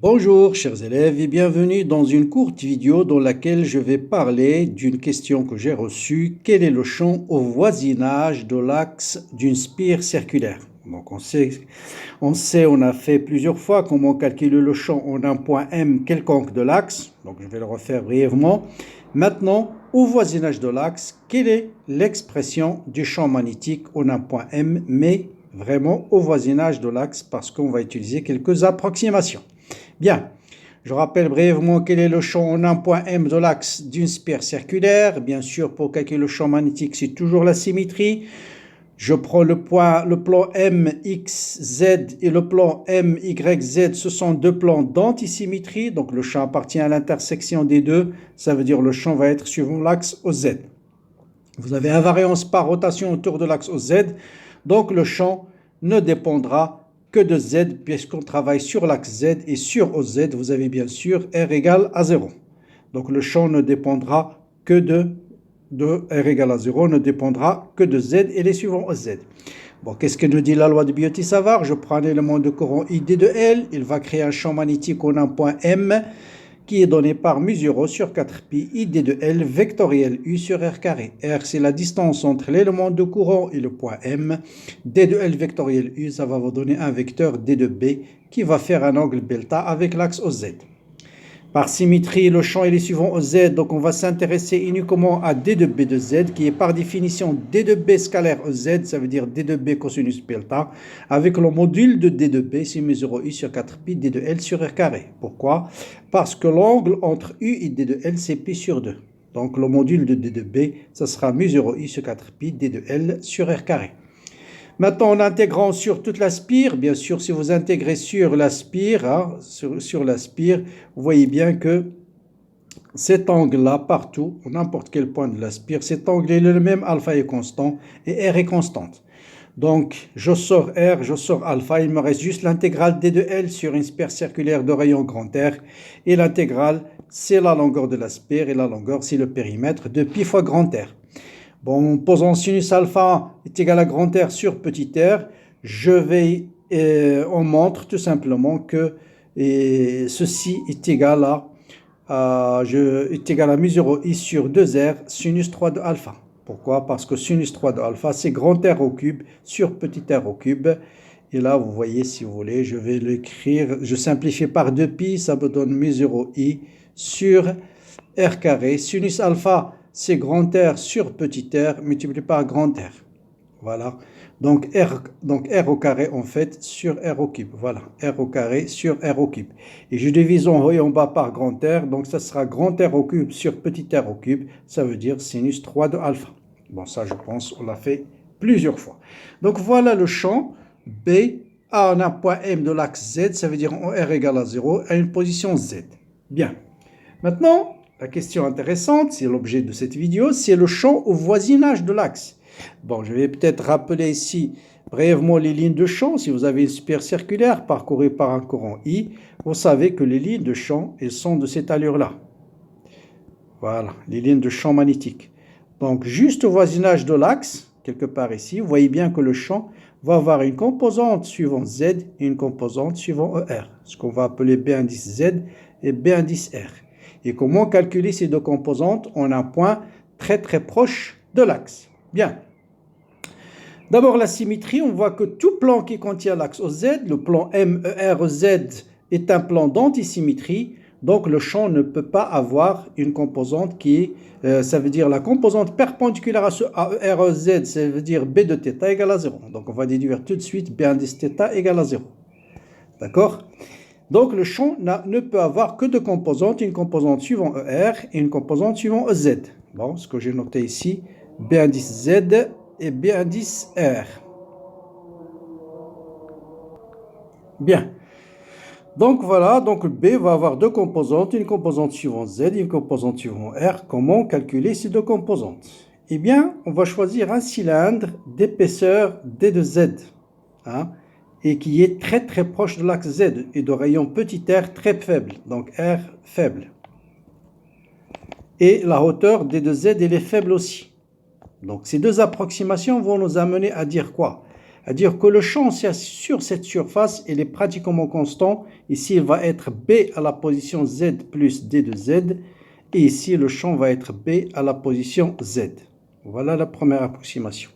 Bonjour chers élèves et bienvenue dans une courte vidéo dans laquelle je vais parler d'une question que j'ai reçue. Quel est le champ au voisinage de l'axe d'une spire circulaire? Donc on a fait plusieurs fois comment calculer le champ en un point M quelconque de l'axe. Donc je vais le refaire brièvement. Maintenant, au voisinage de l'axe, quelle est l'expression du champ magnétique en un point M, mais vraiment au voisinage de l'axe parce qu'on va utiliser quelques approximations. Bien, je rappelle brièvement quel est le champ en un point M de l'axe d'une sphère circulaire. Bien sûr, pour calculer le champ magnétique, c'est toujours la symétrie. Je prends le plan MXZ et le plan MYZ, ce sont deux plans d'antisymétrie. Donc le champ appartient à l'intersection des deux. Ça veut dire que le champ va être suivant l'axe OZ. Vous avez invariance par rotation autour de l'axe OZ. Donc le champ ne dépendra que de Z, puisqu'on travaille sur l'axe Z et sur OZ, vous avez bien sûr R égale à 0. Donc le champ ne dépendra que de R égale à 0, ne dépendra que de Z et les suivants OZ. Bon, qu'est-ce que nous dit la loi de Biot-Savart? Je prends un élément de courant ID de L, il va créer un champ magnétique en un point M, qui est donné par mu0 sur 4pi id de L vectoriel U sur R carré. R, c'est la distance entre l'élément de courant et le point M. D de L vectoriel U, ça va vous donner un vecteur D de B qui va faire un angle delta avec l'axe OZ. Par symétrie, le champ est le suivant OZ, donc on va s'intéresser uniquement à D de B de Z, qui est par définition D de B scalaire OZ, ça veut dire D de B cosinus delta, avec le module de D de B, c'est mu0 U sur 4pi D de L sur R carré. Pourquoi? Parce que l'angle entre U et D de L, c'est pi sur 2. Donc le module de D de B, ça sera mu0 U sur 4pi D de L sur R carré. Maintenant, en intégrant sur toute la spire, bien sûr, si vous intégrez sur la spire, sur la spire, vous voyez bien que cet angle-là, partout, à n'importe quel point de la spire, cet angle est le même, alpha est constant et R est constante. Donc, je sors R, je sors alpha, il me reste juste l'intégrale D de L sur une spire circulaire de rayon grand R. Et l'intégrale, c'est la longueur de la spire et la longueur, c'est le périmètre de pi fois grand R. Bon, posant sinus alpha est égal à grand R sur petit r, on montre tout simplement que ceci est égal à mu0 i sur 2r sinus 3 de alpha. Pourquoi? Parce que sinus 3 de alpha, c'est grand R au cube sur petit r au cube. Et là, vous voyez, si vous voulez, je vais l'écrire, je simplifie par 2pi, ça me donne mu0 i sur r carré. Sinus alpha, c'est grand R sur petit r multiplié par grand R. Voilà. Donc R au carré, en fait, sur R au cube. Voilà. R au carré sur R au cube. Et je divise en haut et en bas par grand R. Donc ça sera grand R au cube sur petit r au cube. Ça veut dire sinus 3 de alpha. Bon, ça, je pense, on l'a fait plusieurs fois. Donc voilà le champ B à un point M de l'axe Z. Ça veut dire en R égale à 0 à une position Z. Bien. Maintenant, la question intéressante, c'est l'objet de cette vidéo, c'est le champ au voisinage de l'axe. Bon, je vais peut-être rappeler ici brièvement les lignes de champ. Si vous avez une sphère circulaire parcourue par un courant I, vous savez que les lignes de champ, elles sont de cette allure-là. Voilà, les lignes de champ magnétique. Donc, juste au voisinage de l'axe, quelque part ici, vous voyez bien que le champ va avoir une composante suivant Z et une composante suivant ER, ce qu'on va appeler B indice Z et B indice R. Et comment calculer ces deux composantes en un point très proche de l'axe? Bien. D'abord la symétrie, on voit que tout plan qui contient l'axe OZ, le plan MERZ est un plan d'antisymétrie, donc le champ ne peut pas avoir une composante qui est, ça veut dire la composante perpendiculaire à ERZ, ça veut dire B de θ égale à 0. Donc on va déduire tout de suite B indice θ égale à 0. D'accord? Donc le champ ne peut avoir que deux composantes, une composante suivant ER et une composante suivant EZ. Bon, ce que j'ai noté ici, B indice Z et B indice R. Bien. Donc voilà, donc B va avoir deux composantes, une composante suivant Z et une composante suivant R. Comment calculer ces deux composantes? Eh bien, on va choisir un cylindre d'épaisseur D de Z. Et qui est très proche de l'axe Z et de rayon petit r très faible, donc R faible. Et la hauteur D de Z, elle est faible aussi. Donc ces deux approximations vont nous amener à dire quoi? C'est-à-dire que le champ sur cette surface, il est pratiquement constant. Ici, il va être B à la position Z plus D de Z. Et ici, le champ va être B à la position Z. Voilà la première approximation.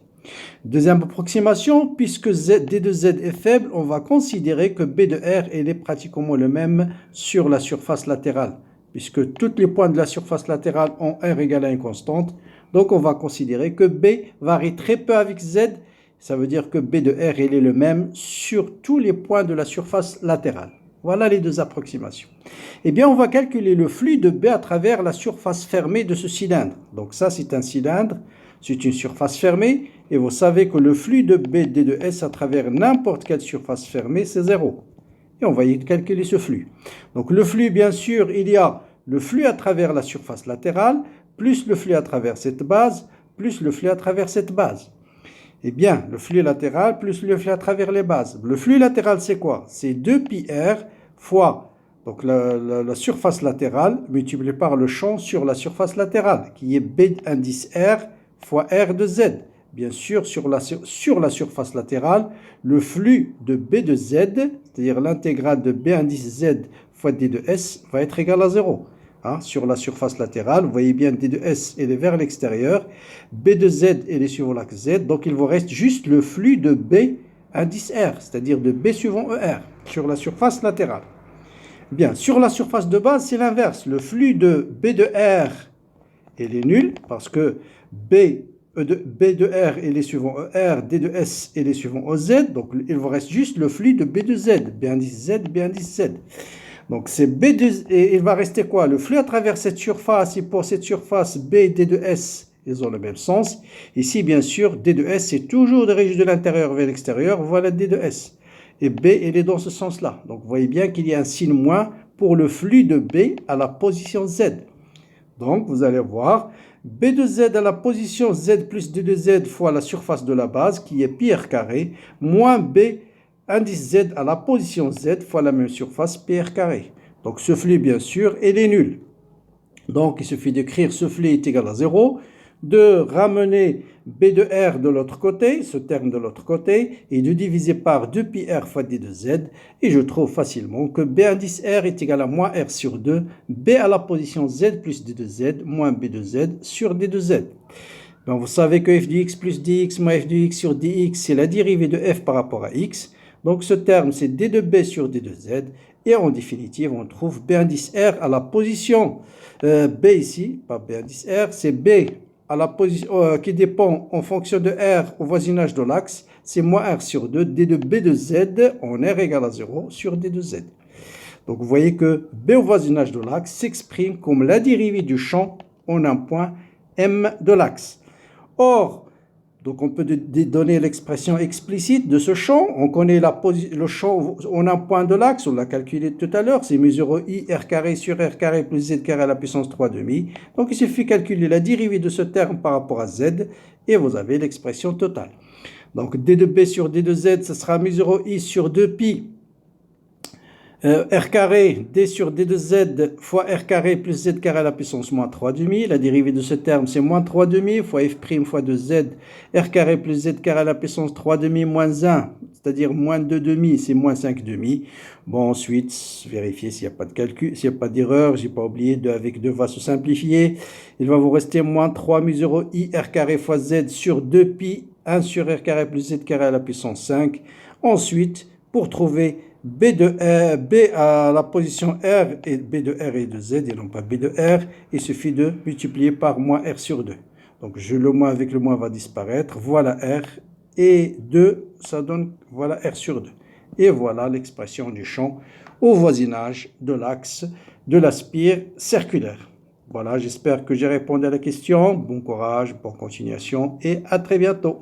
Deuxième approximation, puisque D de Z est faible, on va considérer que B de R il est pratiquement le même sur la surface latérale. Puisque tous les points de la surface latérale ont R égale à une constante. Donc on va considérer que B varie très peu avec Z. Ça veut dire que B de R il est le même sur tous les points de la surface latérale. Voilà les deux approximations. Eh bien, on va calculer le flux de B à travers la surface fermée de ce cylindre. Donc ça, c'est un cylindre, c'est une surface fermée. Et vous savez que le flux de B D de S à travers n'importe quelle surface fermée, c'est 0. Et on va y calculer ce flux. Donc le flux, bien sûr, il y a le flux à travers la surface latérale, plus le flux à travers cette base, plus le flux à travers cette base. Eh bien, le flux latéral plus le flux à travers les bases. Le flux latéral, c'est quoi? C'est 2πr fois donc la surface latérale multipliée par le champ sur la surface latérale, qui est B indice R fois R de Z. Bien sûr, sur la surface latérale, le flux de B de Z, c'est-à-dire l'intégrale de B indice Z fois D de S, va être égal à 0. Sur la surface latérale, vous voyez bien D de S elle est vers l'extérieur, B de Z elle est suivant l'axe Z, donc il vous reste juste le flux de B indice R, c'est-à-dire de B suivant ER, sur la surface latérale. Bien, sur la surface de base, c'est l'inverse. Le flux de B de R, il est nul, parce que B de R, il est suivant ER, D de S, il est suivant OZ, donc il vous reste juste le flux de B de Z, B indice Z, B indice Z. Donc c'est B de, et il va rester quoi? Le flux à travers cette surface, et pour cette surface, B et D de S, ils ont le même sens. Ici, bien sûr, D de S, c'est toujours dirigé de l'intérieur vers l'extérieur, voilà D de S. Et B, il est dans ce sens-là. Donc vous voyez bien qu'il y a un signe moins pour le flux de B à la position Z. Donc vous allez voir, B de Z à la position Z plus D de Z fois la surface de la base, qui est pi r carré, moins B indice Z à la position Z fois la même surface pi r carré. Donc ce flux, bien sûr, il est nul. Donc il suffit d'écrire ce flux est égal à 0, de ramener B de R de l'autre côté, ce terme de l'autre côté, et de diviser par 2πr fois D de Z, et je trouve facilement que B indice R est égal à moins R sur 2, B à la position Z plus D de Z, moins B de Z sur D de Z. Donc vous savez que f de x plus dx moins f de x sur dx, c'est la dérivée de f par rapport à x. Donc ce terme, c'est D de B sur D de Z. Et en définitive, on trouve B indice R à la position B ici, pas B indice R, c'est B à la position qui dépend en fonction de R au voisinage de l'axe, c'est moins R sur 2, D de B de Z en R égale à 0 sur D de Z. Donc vous voyez que B au voisinage de l'axe s'exprime comme la dérivée du champ en un point M de l'axe. Or, donc on peut donner l'expression explicite de ce champ. On connaît le champ en un point de l'axe, on l'a calculé tout à l'heure, c'est mu0 i r carré sur r carré plus z carré à la puissance 3 demi. Donc il suffit de calculer la dérivée de ce terme par rapport à z et vous avez l'expression totale. Donc d de b sur d de z, ce sera mu0 i sur 2pi r carré, d sur d de z fois r carré plus z carré à la puissance moins 3 demi. La dérivée de ce terme, c'est moins 3 demi fois f' fois 2z, r carré plus z carré à la puissance 3 demi moins 1, c'est-à-dire moins 2 demi, c'est moins 5 demi. Bon, ensuite, vérifiez s'il n'y a pas de calcul, s'il n'y a pas d'erreur, j'ai pas oublié, 2 avec 2 va se simplifier. Il va vous rester moins 3 mu0 i r carré fois z sur 2pi 1 sur r carré plus z carré à la puissance 5. Ensuite, pour trouver B à la position R et B de R et de Z et non pas B de R, il suffit de multiplier par moins R sur 2. Donc le moins avec le moins va disparaître. Voilà R et 2, ça donne voilà R sur 2. Et voilà l'expression du champ au voisinage de l'axe de la spire circulaire. Voilà, j'espère que j'ai répondu à la question. Bon courage, bonne continuation et à très bientôt.